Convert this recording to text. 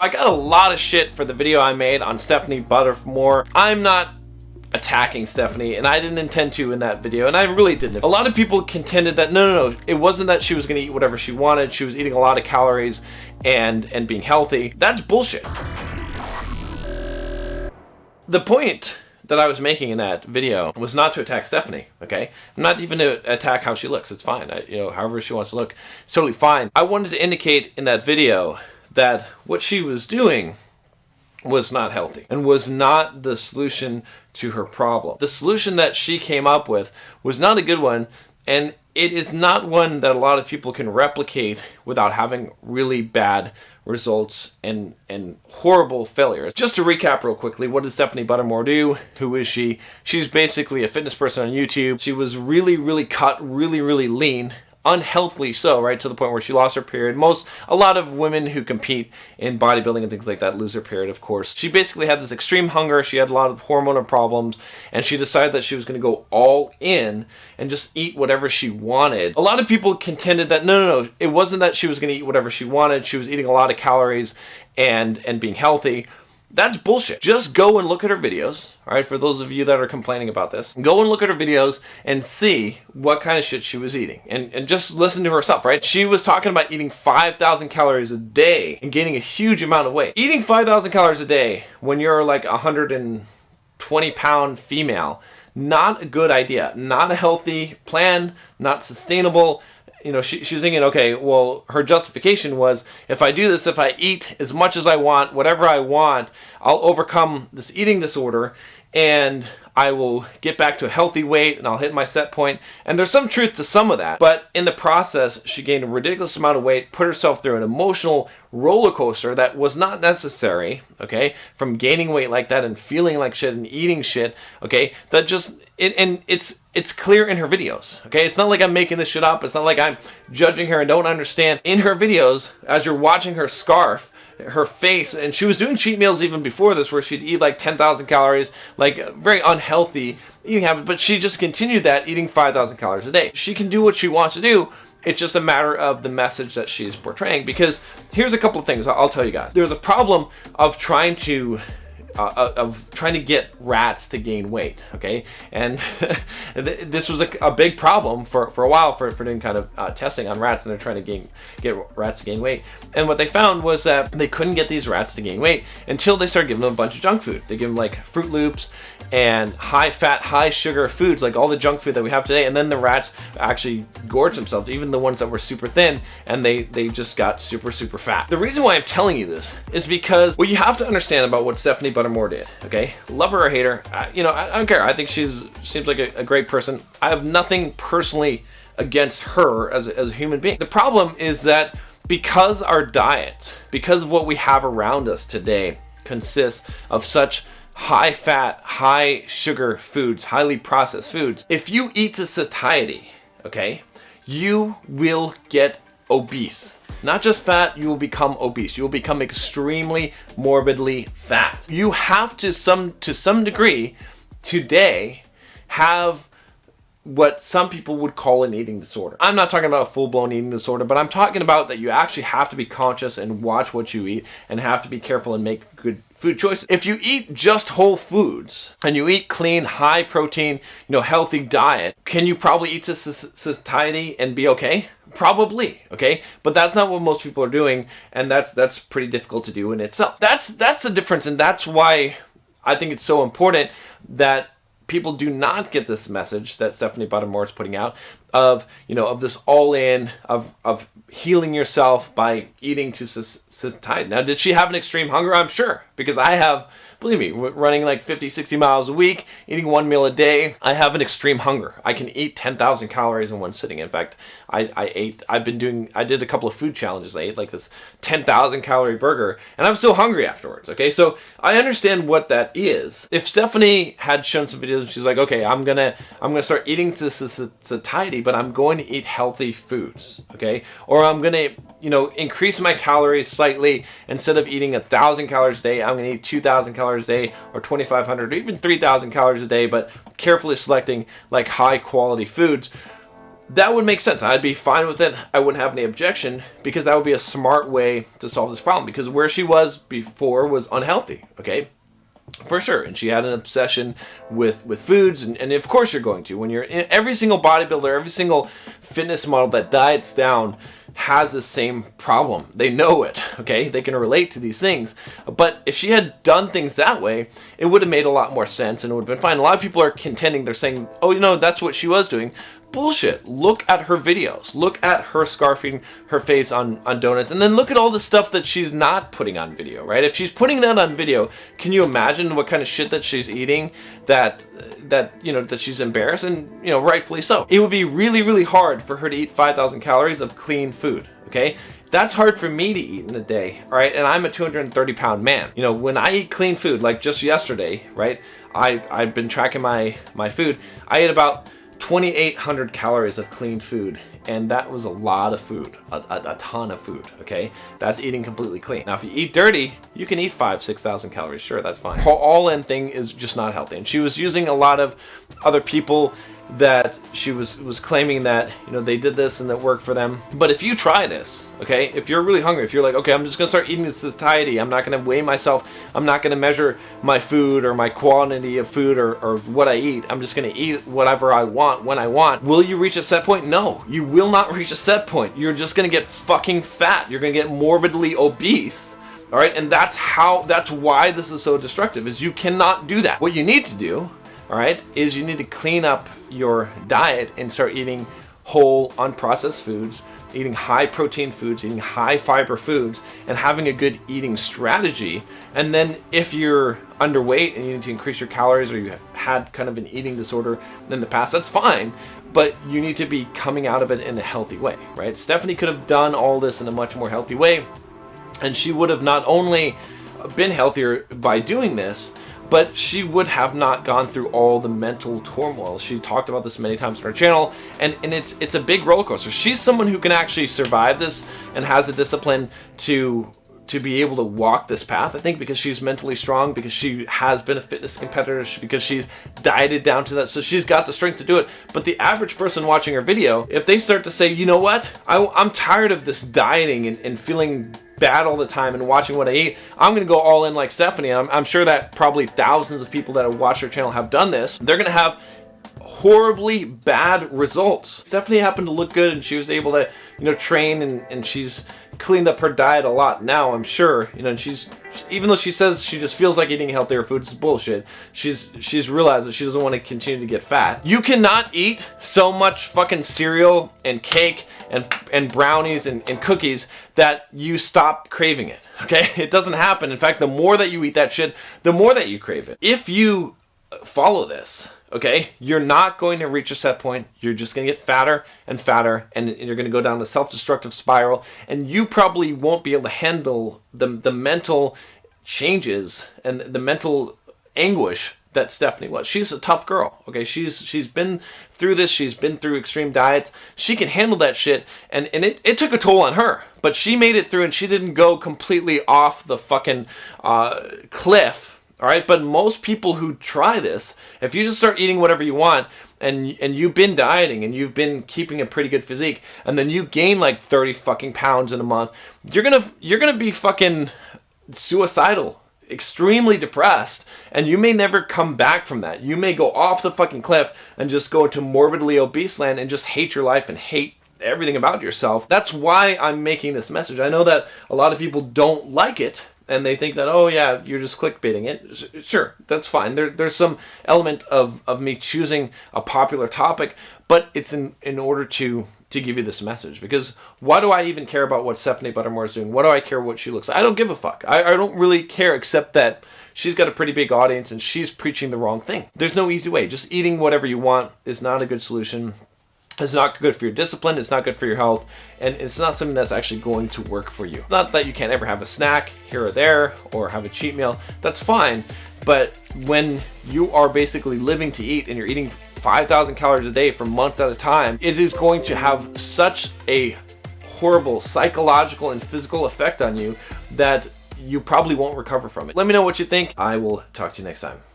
I got a lot of shit for the video I made on Stephanie Buttermore. I'm not attacking Stephanie, and I didn't intend to in that video, and I really didn't. A lot of people contended that no, it wasn't that she was going to eat whatever she wanted. She was eating a lot of calories and being healthy. That's bullshit. The point that I was making in that video was not to attack Stephanie, okay? Not even to attack how she looks. It's fine. However she wants to look, it's totally fine. I wanted to indicate in that video that what she was doing was not healthy and was not the solution to her problem. The solution that she came up with was not a good one, and it is not one that a lot of people can replicate without having really bad results and horrible failures. Just to recap real quickly, what does Stephanie Buttermore do? Who is she? She's basically a fitness person on YouTube. She was really cut, really lean, unhealthily so, right, to the point where she lost her period. A lot of women who compete in bodybuilding and things like that lose their period, of course. She basically had this extreme hunger. She had a lot of hormonal problems, and she decided that she was going to go all in and just eat whatever she wanted. A lot of people contended that no, it wasn't that she was going to eat whatever she wanted. She was eating a lot of calories and being healthy. That's bullshit. Just go and look at her videos, all right, for those of you that are complaining about this. Go and look at her videos and see what kind of shit she was eating. And just listen to herself, right? She was talking about eating 5,000 calories a day and gaining a huge amount of weight. Eating 5,000 calories a day when you're like a 120-pound female, not a good idea. Not a healthy plan, not sustainable. She was thinking, okay, well, her justification was, if I do this, if I eat as much as I want, whatever I want, I'll overcome this eating disorder and I will get back to a healthy weight and I'll hit my set point. And there's some truth to some of that. But in the process, she gained a ridiculous amount of weight, put herself through an emotional roller coaster that was not necessary, okay, from gaining weight like that and feeling like shit and eating shit, okay, that just, it's clear in her videos, okay? It's not like I'm making this shit up. It's not like I'm judging her and don't understand. In her videos, as you're watching her scarf, her face, and she was doing cheat meals even before this where she'd eat like 10,000 calories, like very unhealthy eating habit, but she just continued that, eating 5,000 calories a day. She can do what she wants to do. It's just a matter of the message that she's portraying, because here's a couple of things I'll tell you guys. There's a problem of trying to get rats to gain weight, okay? And this was a big problem for a while for doing kind of testing on rats, and they're trying to get rats to gain weight. And what they found was that they couldn't get these rats to gain weight until they started giving them a bunch of junk food. They give them like Fruit Loops and high fat, high sugar foods, like all the junk food that we have today, and then the rats actually gorged themselves, even the ones that were super thin, and they just got super fat. The reason why I'm telling you this is because what you have to understand about what Stephanie Buttermore did, okay? Love her or hate her, I don't care. I think seems like a great person. I have nothing personally against her as a human being. The problem is that because our diet, because of what we have around us today, consists of such high fat, high sugar foods, highly processed foods, if you eat to satiety, okay, you will get obese. Not just fat, you will become obese. You will become extremely morbidly fat. You have to some degree today have what some people would call an eating disorder. I'm not talking about a full-blown eating disorder, but I'm talking about that you actually have to be conscious and watch what you eat and have to be careful and make good food choices. If you eat just whole foods and you eat clean, high protein, healthy diet, can you probably eat to satiety and be okay? Probably, okay? But that's not what most people are doing, and that's pretty difficult to do in itself. That's the difference, and that's why I think it's so important that people do not get this message that Stephanie Buttermore is putting out of this all-in, of healing yourself by eating to satiety. Now, did she have an extreme hunger? I'm sure, because I have, believe me, running like 50, 60 miles a week, eating one meal a day, I have an extreme hunger. I can eat 10,000 calories in one sitting. In fact, I did a couple of food challenges. I ate like this 10,000 calorie burger, and I'm still hungry afterwards, okay? So I understand what that is. If Stephanie had shown some videos and she's like, okay, I'm gonna start eating to satiety, but I'm going to eat healthy foods, okay? Or I'm gonna, increase my calories slightly. Instead of eating 1,000 calories a day, I'm gonna eat 2,000 calories a day, or 2,500, or even 3,000 calories a day, but carefully selecting like high quality foods. that would make sense. I'd be fine with it. I wouldn't have any objection, because that would be a smart way to solve this problem, because where she was before was unhealthy, okay? For sure. And she had an obsession with foods, and of course you're going to. When you're in, every single bodybuilder, every single fitness model that diets down has the same problem. They know it, okay? They can relate to these things. But if she had done things that way, it would have made a lot more sense, and it would have been fine. A lot of people are contending, they're saying, oh, you know, that's what she was doing. Bullshit. Look at her videos. Look at her scarfing her face on donuts, and then look at all the stuff that she's not putting on video, right? If she's putting that on video, can you imagine what kind of shit that she's eating that you know, that she's embarrassed? And, you know, rightfully so. It would be really, really hard for her to eat 5,000 calories of clean food, okay? That's hard for me to eat in a day, all right? And I'm a 230-pound man. You know, when I eat clean food, like just yesterday, right? I've been tracking my food. I ate about 2,800 calories of clean food, and that was a lot of food, a ton of food, okay? That's eating completely clean. Now, if you eat dirty, you can eat 5,000-6,000 calories, sure, that's fine. Her all-in thing is just not healthy, and she was using a lot of other people that she was claiming that, you know, they did this and it worked for them. But if you try this, okay, if you're really hungry, if you're like, okay, I'm just gonna start eating this satiety, I'm not gonna weigh myself, I'm not gonna measure my food or my quantity of food or what I eat, I'm just gonna eat whatever I want when I want, will you reach a set point? No, you will not reach a set point. You're just gonna get fucking fat. You're gonna get morbidly obese. All right, and that's why this is so destructive, is you cannot do that. What you need to do, all right, is you need to clean up your diet and start eating whole, unprocessed foods, eating high protein foods, eating high fiber foods, and having a good eating strategy. And then if you're underweight and you need to increase your calories, or you had kind of an eating disorder in the past, that's fine, but you need to be coming out of it in a healthy way, right? Stephanie could have done all this in a much more healthy way, and she would have not only been healthier by doing this, but she would have not gone through all the mental turmoil. She talked about this many times on her channel, and it's a big roller coaster. She's someone who can actually survive this and has the discipline to be able to walk this path, I think, because she's mentally strong, because she has been a fitness competitor, because she's dieted down to that, so she's got the strength to do it. But the average person watching her video, if they start to say, you know what, I'm tired of this dieting and feeling bad all the time and watching what I eat, I'm gonna go all in like Stephanie. I'm sure that probably thousands of people that have watched her channel have done this. They're gonna have horribly bad results. Stephanie happened to look good, and she was able to, you know, train, and she's cleaned up her diet a lot now, I'm sure, you know, and she's, even though she says she just feels like eating healthier foods is bullshit, she's realized that she doesn't want to continue to get fat. You cannot eat so much fucking cereal and cake and brownies and cookies that you stop craving it, okay? It doesn't happen. In fact, the more that you eat that shit, the more that you crave it. If you follow this, okay, you're not going to reach a set point. You're just going to get fatter and fatter, and you're going to go down the self-destructive spiral, and you probably won't be able to handle the mental changes and the mental anguish that Stephanie was. She's a tough girl, okay? She's been through this. She's been through extreme diets. She can handle that shit, and it took a toll on her, but she made it through, and she didn't go completely off the fucking cliff. All right, but most people who try this, if you just start eating whatever you want, and you've been dieting and you've been keeping a pretty good physique, and then you gain like 30 fucking pounds in a month, you're gonna be fucking suicidal, extremely depressed, and you may never come back from that. You may go off the fucking cliff and just go into morbidly obese land and just hate your life and hate everything about yourself. That's why I'm making this message. I know that a lot of people don't like it, and they think that, oh yeah, you're just clickbaiting it. Sure, that's fine. There's some element of me choosing a popular topic, but it's in order to give you this message. Because why do I even care about what Stephanie Buttermore is doing? What do I care what she looks like? I don't give a fuck. I don't really care, except that she's got a pretty big audience and she's preaching the wrong thing. There's no easy way. Just eating whatever you want is not a good solution. It's not good for your discipline, it's not good for your health, and it's not something that's actually going to work for you. Not that you can't ever have a snack here or there, or have a cheat meal, that's fine, but when you are basically living to eat and you're eating 5,000 calories a day for months at a time, it is going to have such a horrible psychological and physical effect on you that you probably won't recover from it. Let me know what you think. I will talk to you next time.